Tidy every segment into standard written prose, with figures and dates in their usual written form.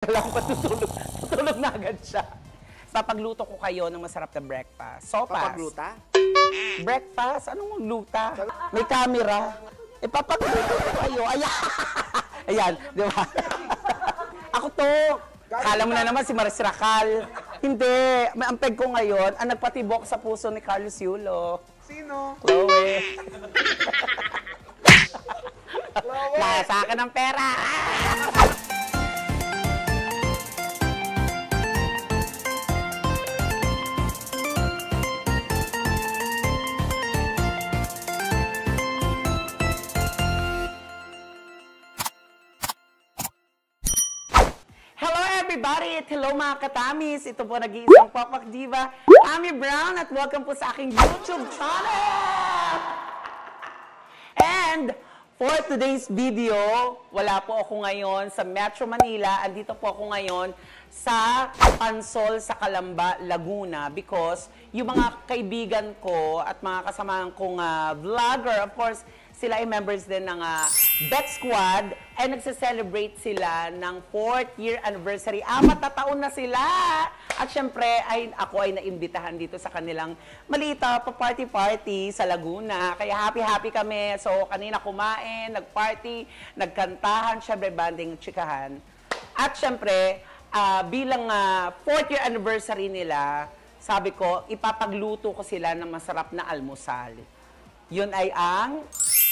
Alam ko tutulog na agad siya. Papagluto ko kayo ng masarap na breakfast. Sopas. Papagluta? Breakfast? Anong magluta? May camera. Papagluto ko kayo. Ayan. Ayan, di ba? Ako to. Kala mo na naman si Maris Racal. Hindi. May ampeg ko ngayon ang nagpatibok sa puso ni Carlos Yulo. Sino? Chloe. Chloe! Nasa akin ang pera. Everybody! Hello mga katamis! Ito po nag-iisang Papak Diva, Ami Brown, at welcome po sa aking YouTube channel! And for today's video, wala po ako ngayon sa Metro Manila. Andito po ako ngayon sa Pansol sa Calamba, Laguna, because yung mga kaibigan ko at mga kasamahan kong vlogger, of course, sila ay members din ng Bet Squad, ay nagse-celebrate sila ng 4th year anniversary. 4 na taon na sila! At syempre, ako ay naimbitahan dito sa kanilang malita pa-party-party sa Laguna. Kaya happy-happy kami. So, kanina kumain, nag-party, nagkantahan, syempre banding chikahan. At syempre, bilang 4th year anniversary nila, sabi ko, ipapagluto ko sila ng masarap na almusal. Yun ay ang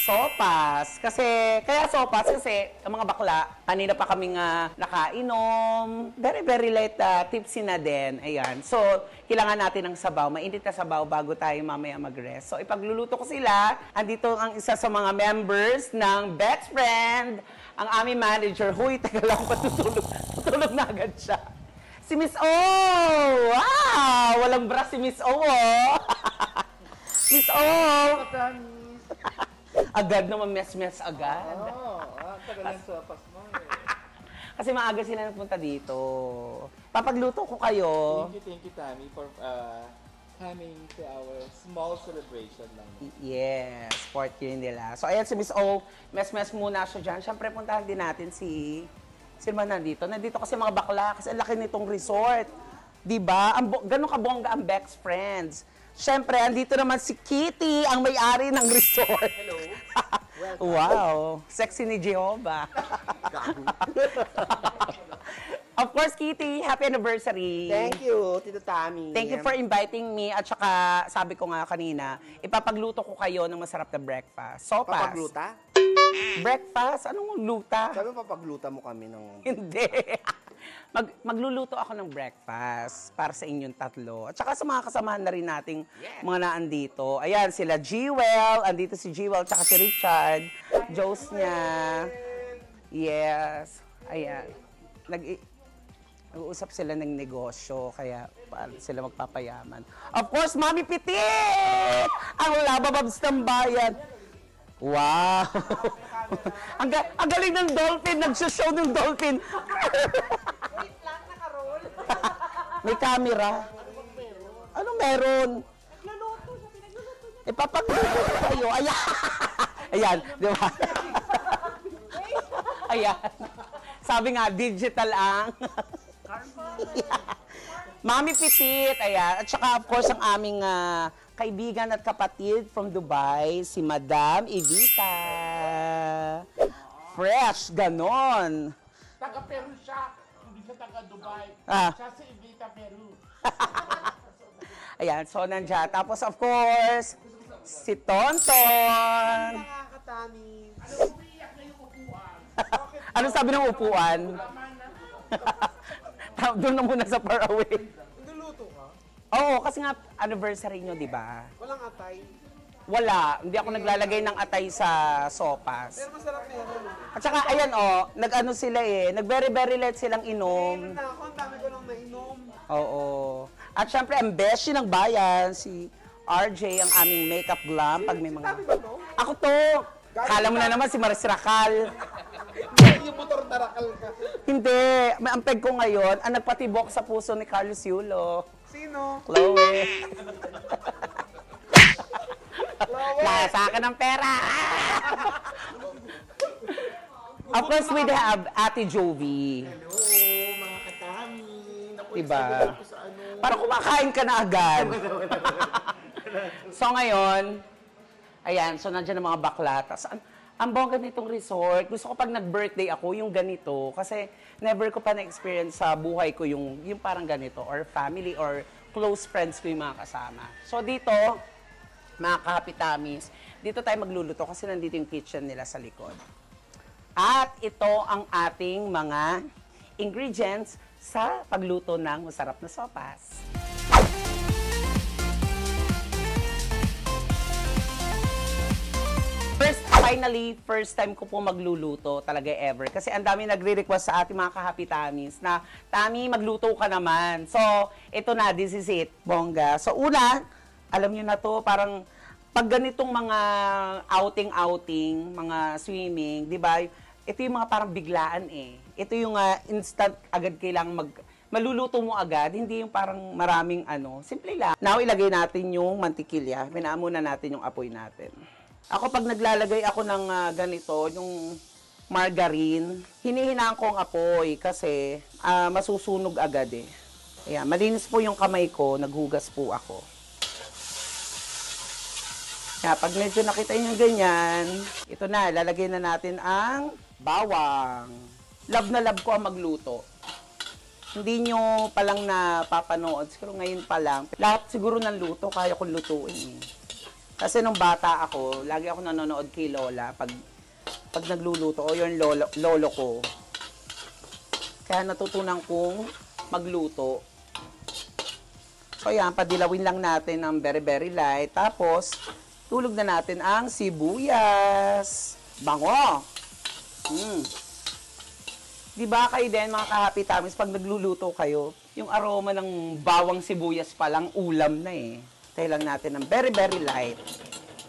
sopas. Kaya sopas kasi ang mga bakla, kanina pa kaming nakainom. Very light, tipsy na din. Ayan. So, kailangan natin ng sabaw. Mainit na sabaw bago tayo mamaya mag-rest. So, ipagluluto ko sila. Andito ang isa sa mga members ng Best Friend, ang aming manager. Huy, taga lang pa tutulog na agad siya. Si Miss O! Wow! Walang bra si Miss O, oh! Miss O! Agad naman, mes-mes agad. Oo, tagal ng sopas mo eh. Kasi maaga sila nagpunta dito. Papagluto ko kayo. Thank you, Tammy, for coming to our small celebration lang. Yes, 4th year nila. So, ayan si Miss O. Mes-mes muna siya dyan. Siyempre, puntahan din natin sino man nandito. Nandito kasi mga bakla. Kasi ang laki nitong resort. Diba? Ganun kabongga ang Best Friends. Siyempre, andito naman si Kitty, ang may-ari ng resort. Hello. Wow. Sexy ni Jehovah. Of course, Kitty, happy anniversary. Thank you, Tito Tammy. Thank you for inviting me. At saka, sabi ko nga kanina, ipapagluto ko kayo ng masarap na breakfast. Sopas. Papagluta? Breakfast? Anong luta? Sabi mo, papagluta mo kami ng... Hindi. Magluluto ako ng breakfast para sa inyong tatlo. At saka sa mga kasamahan na rin nating mga naandito. Ayan, sila Jewel. Andito si Jewel, tsaka si Richard. Joes niya. Yes. Ayan. Nag-uusap sila ng negosyo, kaya sila magpapayaman. Of course, Mami Pitit! Ang labababs ng bayan. Wow! ang galing ng dolphin. Nagsashow ng dolphin. Wait lang, naka-roll. May camera. Ano meron? Nagluluto siya, pinagluluto niya. Ipapagluto ko kayo. Ayan. Ayan, di ba? Ayan. Sabi nga, digital ang. Mami Pitit, ayan. At saka, of course, ang aming kaibigan at kapatid from Dubai, si Madam Evita. Fresh, ganon. Taga-Peru siya, hindi siya taga-Dubai. Ah. Siya si Evita, Peru. Ayan, so nandiyan. Tapos, of course, si Tonton. Nakakatami. Umiiyak na yung upuan. Ano sabi ng upuan? Doon na muna sa far away. Nagluluto ka? Oo, kasi nga anniversary nyo, di ba? Walang atay. Wala. Hindi ako naglalagay ng atay sa sopas. Pero masarap na yan. At saka, ayan nag-ano sila nag very light silang inom. Na ako, ang dami ko lang nainom. Oo. At syempre, ang beshi ng bayan, si RJ, ang aming makeup glam. Pag may mga... Sabi ba to? Ako to! Kala mo na naman si Maris Racal. Yung motor tarakal ka. Hindi. May ampeg ko ngayon ang nagpatibok sa puso ni Carlos Yulo. Sino? Chloe. Chloe! Nasa akin ang pera. Of course, we have Ate Jovi. Hello, Diba? Parang kumakain ka na agad. So ngayon, ayan, so nandiyan ang mga bakla. Tapos, ang bongga nitong resort, gusto ko pag nag-birthday ako, yung ganito. Kasi never ko pa na-experience sa buhay ko yung parang ganito. Or family or close friends ko yung mga kasama. So dito, mga kahapitamis, dito tayo magluluto kasi nandito yung kitchen nila sa likod. At ito ang ating mga ingredients sa pagluto ng masarap na sopas. First time ko po magluluto talaga ever. Kasi ang dami nagre-request sa ating mga kahapitamis na, Tami, magluto ka naman. So, ito na, this is it, bongga. So, una, alam nyo na to, parang pag ganitong mga outing-outing, mga swimming, di ba? Ito yung mga parang biglaan eh. Ito yung instant, agad kailangang maluluto mo agad, hindi yung parang maraming simple lang. Now, ilagay natin yung mantikilya. Minamuna natin yung apoy natin. Ako pag naglalagay ako ng ganito, yung margarine, hinihinaan ko ang apoy kasi masusunog agad eh. Ayan, malinis po yung kamay ko, naghugas po ako. Kaya pag medyo nakita nyo ganyan, ito na, lalagay na natin ang bawang. Love na love ko ang magluto. Hindi nyo palang napapanood, siguro ngayon pa lang. Lahat siguro ng luto, kaya kong lutuin eh. Kasi nung bata ako, lagi ako nanonood kay Lola pag nagluluto o yung lolo ko. Kaya natutunan kong magluto. So yan, padilawin lang natin ng very very light. Tapos, tulog na natin ang sibuyas. Bango! Diba kayo din, mga kahapitamis, pag nagluluto kayo, yung aroma ng bawang sibuyas pa lang ulam na eh. Tayo lang natin ng very, very light.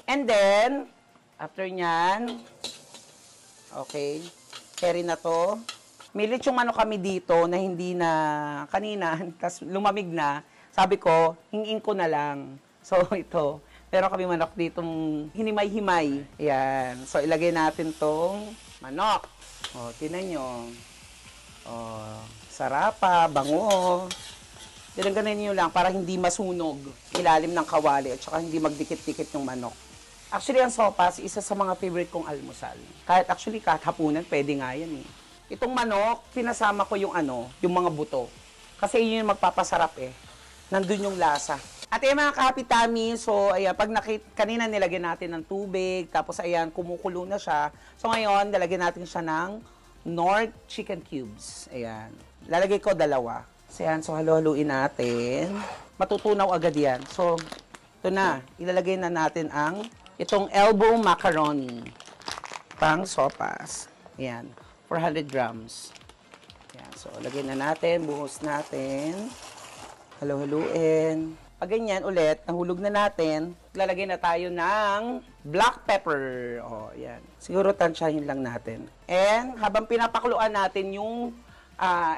And then, after nyan, okay, carry na to. May lechong manok kami dito na hindi na kanina, tas lumamig na. Sabi ko, hingin ko na lang. So, ito. Pero kami manok ditong hinimay-himay. Ayan. So, ilagay natin tong manok. O, tinan nyo. O, sarap pa, bango. Ganun nyo lang para hindi masunog ilalim ng kawali at saka hindi magdikit-dikit yung manok. Actually, ang sopas, isa sa mga favorite kong almusal. Kahit hapunan, pwede nga yan eh. Itong manok, pinasama ko yung yung mga buto. Kasi yun yung magpapasarap eh. Nandun yung lasa. At yung mga kahapitami, so ayan, kanina nilagyan natin ng tubig, tapos ayan, kumukulo na siya. So ngayon, nilagyan natin siya ng Knorr chicken cubes. Ayan. Lalagay ko 2. So, yan. So, halo-haluin natin. Matutunaw agad yan. So, ito na. Ilalagay na natin itong elbow macaroni. Pang sopas. Ayan. 400 grams. Ayan. So, lagay na natin. Buhos natin. Halo-haluin. Pag ganyan ulit, nahulog na natin, lalagay na tayo ng black pepper. O, ayan. Siguro tansyahin lang natin. And, habang pinapakuluan natin yung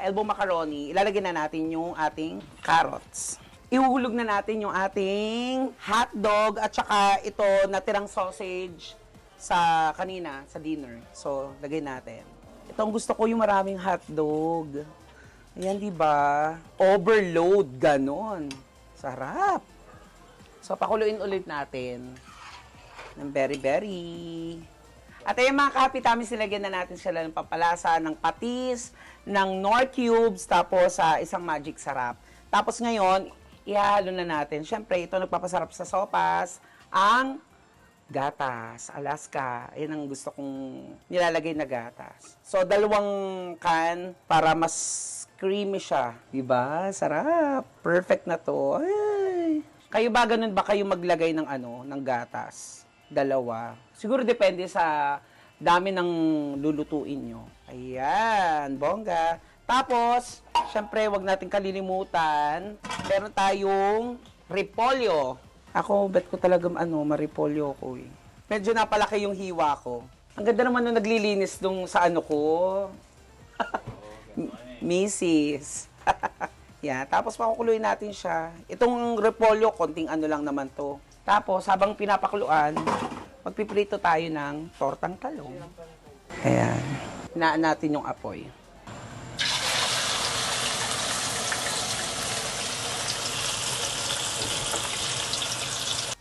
elbow macaroni, ilalagay na natin yung ating carrots. Ihuhulog na natin yung ating hotdog at saka ito natirang sausage sa kanina, sa dinner. So, lagay natin. Ito ang gusto ko, yung maraming hotdog. Ayan, di ba? Overload, ganon. Sarap. So, pakuluin ulit natin ng very. At ayun mga kahapitamis, nilagyan na natin sila ng papalasa, ng patis, ng Knorr cubes, tapos isang magic sarap. Tapos ngayon, ihalo na natin. Siyempre, ito nagpapasarap sa sopas, ang gatas, Alaska. Ayan ang gusto kong nilalagay na gatas. So, 2 can para mas creamy siya. Diba? Sarap. Perfect na to. Ay. Kayo ba, ganun ba kayo maglagay ng ng gatas? 2. Siguro depende sa dami ng lulutuin nyo. Ayan, bongga. Tapos, syempre, wag natin kalilimutan, meron tayong repolyo. Ako, bet ko talaga maripolyo ko eh. Medyo napalaki yung hiwa ko. Ang ganda naman nung naglilinis dun sa ko. Mrs. Yan, tapos pakukuluin natin siya. Itong repolyo, konting lang naman to. Tapos, habang pinapakuluan, magpiprito tayo ng tortang talong. Ayan. Hinaan natin yung apoy.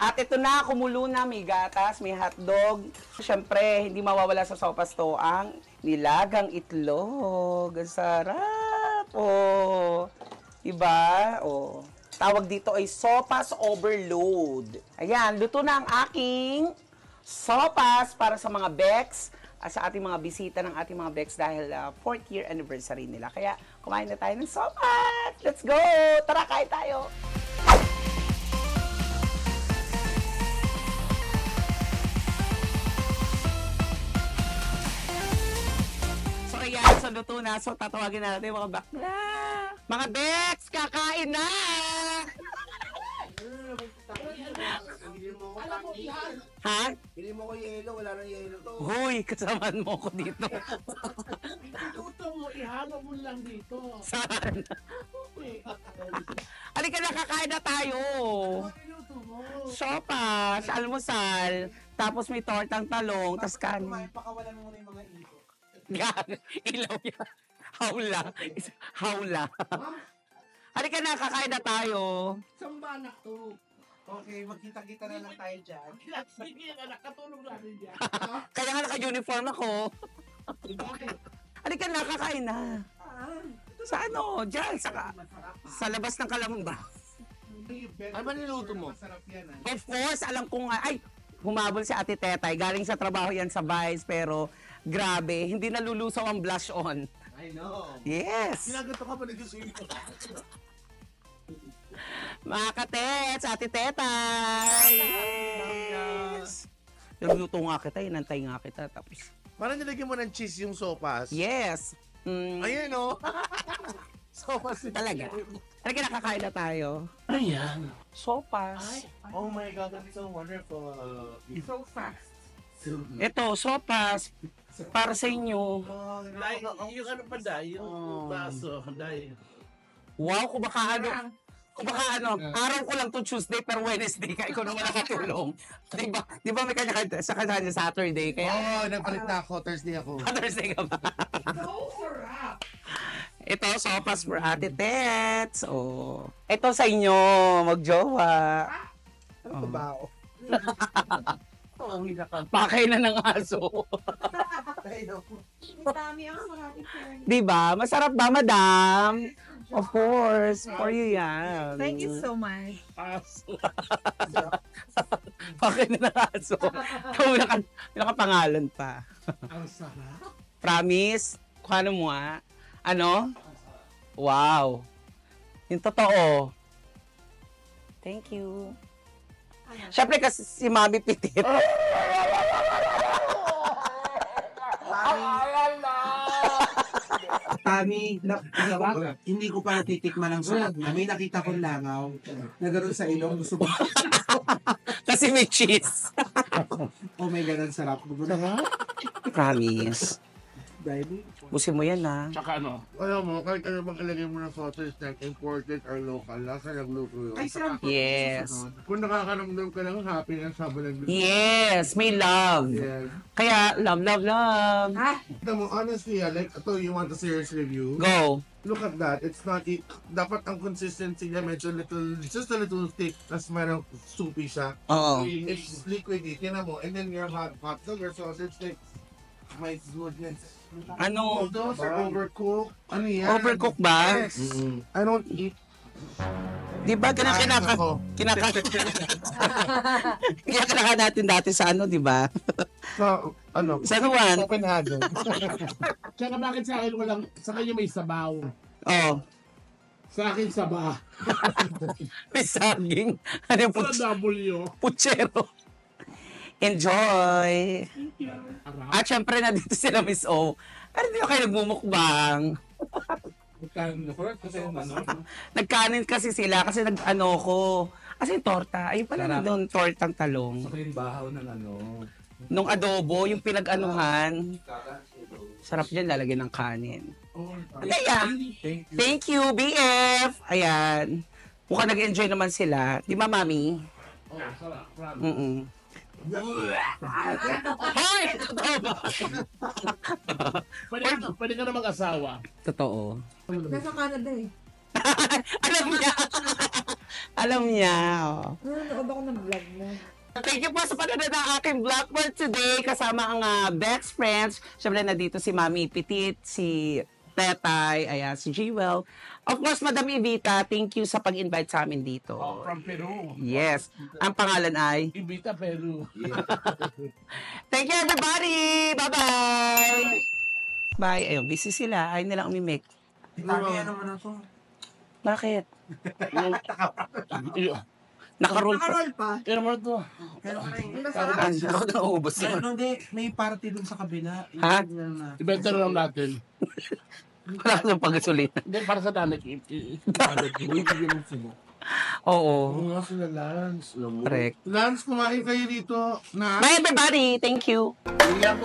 At ito na, kumulo na, may gatas, may hotdog. Siyempre, hindi mawawala sa sopas to ang nilagang itlog. Ang sarap. Oh. Diba? Oh. Tawag dito ay sopas overload. Ayan, luto na ang aking sopas para sa mga Bex at sa ating mga bisita ng ating mga Bex dahil 4th year anniversary nila. Kaya kumain na tayo ng sopas. Let's go! Tara, kain tayo! So ayan, so luto na. So tatawagin na natin mga bakla. Mga Bex, kakain na! Ha? Pili mo ko yelo, wala nang yelo to. Hoy, kasamaan mo ko dito. Ito mo, ihalo mo lang dito. Saan? Halika na, kakain na tayo. Pinuto mo. Sopas, almusal, tapos may tortang talong, tas kanin. Kumain, pakawalan mo muna yung mga ito. Yan, ilaw yan. Hawla. Hawla. Halika na, kakain na tayo. Sambanak to. Okay, magkita-kita na lang tayo dyan. Sige, anak, katulong natin dyan. Kaya nga naka-uniform ako. Halika na, kakain na. Sa ano? Diyan, sa labas ng Kalamba. Ano ba niluto mo? Masarap yan Of course, alam ko nga, ay, humabol si Ate Tetay. Galing sa trabaho yan sa Vice, pero grabe, hindi nalulusaw ang blush on. I know. Yes! Ginagato ka pa nag-swim ko. Mga katets, Ate Tetay! Yes! Nagluto nga kita, inantay nga kita, tapos, Parang nilagyan mo ng cheese yung sopas. yes! Mm, Ayan o. Sopas. talaga. Talaga nakakain na tayo. Ayan. Sopas. Oh my God, that's so wonderful. So fast. Ito, sopas. Para sa inyo. Dahil, yung ano pa dahil, yung baso, dahil. Wow, kung baka ano, araw ko lang to Tuesday pero Wednesday ka, ikaw naman nakatulong. Di ba may kanya-kanya sa kanya Saturday, kaya Oh, nagpalit na ako. Thursday ako. Thursday ka ba? So sarap. Ito, sopas for Ate Tets. Oh. Ito sa inyo, magjowa. Ano ba? Oo, hindi ka. Pakay na ng aso. I know. Dami ang maraming friend. Di ba? Masarap ba, madam? Of course, for you yan. Thank you so much. Aso. Pakay na ng aso. Nakapangalan pa. Ang sarap. Promise? Kuha mo Ano? Wow. Yung totoo. Thank you. Siyempre kasi si Mami Pitit. Tami, hindi ko pa natitikman ang sarap na may nakita kong langaw na gano'n sa ilong. Gusto ko. Kasi may cheese. Oh my God, ang sarap. Promise. Dahil, Busin mo yan Tsaka ano? Alam mo, kahit ano bang ilagay mo ng sauces na imported or local, nasa nagluto yun. ay sarap. Yes. Kung nakakaramdam ka ng happy ng sabon ng luto. Yes, may love. Yes. Kaya, love, love, love. Ito mo, honestly, like, ito, you want a serious review? Go. Look at that. It's not, dapat ang consistency niya medyo little, just a little thick, tas merong soupy siya. Oo. It's liquidy, tinan mo, and then your hot dog or sausage sticks. My goodness. Ano? Those are overcooked. Ano yan? Overcook ba? Yes. I don't eat. Di ba kinaka natin dati sa ano, di ba? Sa, ano? Sa Juan. Copenhagen. Tsaka bakit sa akin walang, sa kanya may sabaw. Oh. Sa akin saba. May saging. Ano yung Sa W. putsero? Enjoy! Arap. At syempre, nandito sila Miss O. Ano di ba kayo nagmumukbang? Nagkanin kasi sila kasi nag-ano ko. Kasi torta. Ayun pala na doon, tortang talong. yung bahaw ng ano. Nung adobo, yung pinag-anuhan. Sarap dyan, lalagyan ng kanin. Kaya, thank you, BF! Ayan. Mukhang nag-enjoy naman sila. Di ba, Mami? Oh, sarap. Mm-mm. Hoy! Totoo ba? Pwede ka na mag-asawa. Totoo. Nasa Canada eh. Alam niya. Alam niya. Oh. Nanonood ako ng vlog mo. Thank you po sa panonood ng aking vlog for today. Kasama ang best friends. Siyempre na dito si Mami Petit, si Tetay, ayan, si Jewel. Of course, Madam Evita, thank you sa pag-invite sa amin dito. Oh, from Peru. Yes. Ang pangalan ay? Ibita, Peru. Thank you, everybody! Bye-bye! Bye. Ayun, busy sila. Ayaw nilang umimik. Tami, ano mo na to? Bakit? Iyo. Nakaroll pa. Nakaroll pa. Pero mo to. Pero Ako na ubos ano, hindi, may party dun sa kabila. Ha? Ibenta na lang natin. Wala ka ng pagkasulita. Hindi, para sa tanik. Ibigyan mo sila. Oo. Oo nga sila, Lance. Correct. Lance, kumain kayo dito na Bye, everybody! Thank you! Hindi ako.